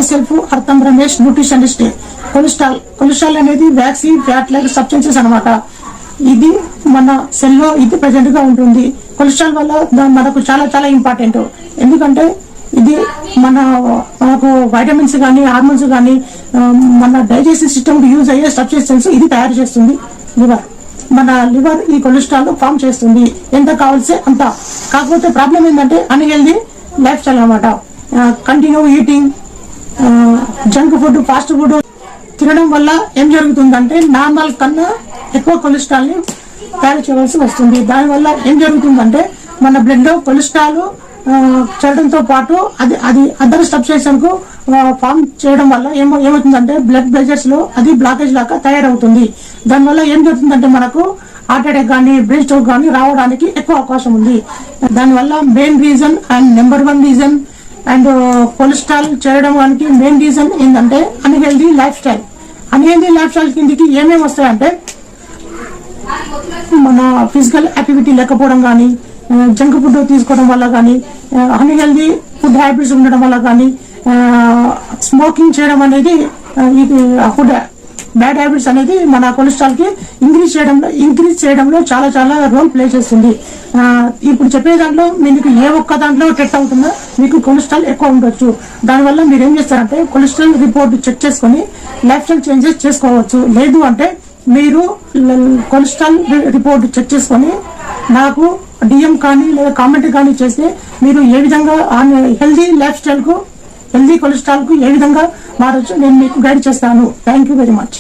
myself Artham Ramesh, nutritionist. Cholesterol అనేది vaccine fat like substances అన్నమాట. ఇది మన సెల్లో ఇది ప్రెసెంట్ గా ఉంటుంది. కొలెస్ట్రాల్ వల్ల మనకు చాలా చాలా ఇంపార్టెంట్. ఎందుకంటే ఇది మనకు వైటమిన్స్ కానీ హార్మోన్స్ కానీ మన డైజెస్టివ్ సిస్టమ్ యూజ్ అయ్యే సబ్స్టెన్సెస్ ఇది తయారు చేస్తుంది లివర్. మన లివర్ ఈ కొలెస్ట్రాల్ ఫామ్ చేస్తుంది ఎంత కావాల్సి అంత. కాకపోతే ప్రాబ్లం ఏంటంటే అన్హెల్దీ లైఫ్ స్టైల్ అనమాట. Continue eating junk food fast food తినడం వల్ల ఏం జరుగుతుందంటే నార్మల్ కన్నా ఎక్కువ కొలెస్ట్రాల్ ని తయారు చేయవలసి వస్తుంది. దానివల్ల ఏం జరుగుతుందంటే మన బ్లడ్ లో కొలెస్ట్రాల్ చేయడంతో పాటు అది అదర్ సబ్స్టెన్సెస్ కు ఫామ్ చేయడం వల్ల ఏమవుతుందంటే బ్లడ్ ప్రెషర్స్ లో అది బ్లాకేజ్ లాగా తయారవుతుంది. దానివల్ల ఏం జరుగుతుందంటే మనకు హార్ట్ అటాక్ కానీ బ్రెయిన్ స్ట్రోక్ కానీ రావడానికి ఎక్కువ అవకాశం ఉంది. దానివల్ల main reason and number 1 reason and cholesterol చేయడానికి మెయిన్ రీజన్ ఏంటంటే unhealthy life style. Unhealthy life style కిందికి ఏమేమి వస్తాయంటే మన ఫిజికల్ యాక్టివిటీ లేకపోవడం కానీ, జంక్ ఫుడ్ తీసుకోవడం వల్ల కానీ, అన్హెల్దీ ఫుడ్ హ్యాబిట్స్ ఉండడం వల్ల కానీ, స్మోకింగ్ చేయడం అనేది ఫుడ్ బ్యాడ్ హ్యాబిట్స్ అనేది మన కొలెస్ట్రాల్ కి ఇంక్రీజ్ చేయడంలో చాలా చాలా రోల్ ప్లే చేస్తుంది. ఇప్పుడు చెప్పే దాంట్లో మీకు ఏ ఒక్క దాంట్లో టెస్ట్ అవుతుందో మీకు కొలెస్ట్రాల్ ఎక్కువ ఉండొచ్చు. దానివల్ల మీరు ఏం చేస్తారంటే కొలెస్ట్రాల్ రిపోర్ట్ చెక్ చేసుకుని లైఫ్ స్టైల్ చేంజెస్ చేసుకోవచ్చు. లేదు అంటే మీరు కొలెస్ట్రాల్ రిపోర్ట్ చెక్ చేసుకొని నాకు డిఎం కానీ లేదా కామెంట్ కానీ చేస్తే మీరు ఏ విధంగా హెల్దీ లైఫ్ స్టైల్ కు హెల్దీ కొలెస్ట్రాల్ కు ఏ విధంగా మారచ్చు నేను మీకు గైడ్ చేస్తాను. Thank you very much.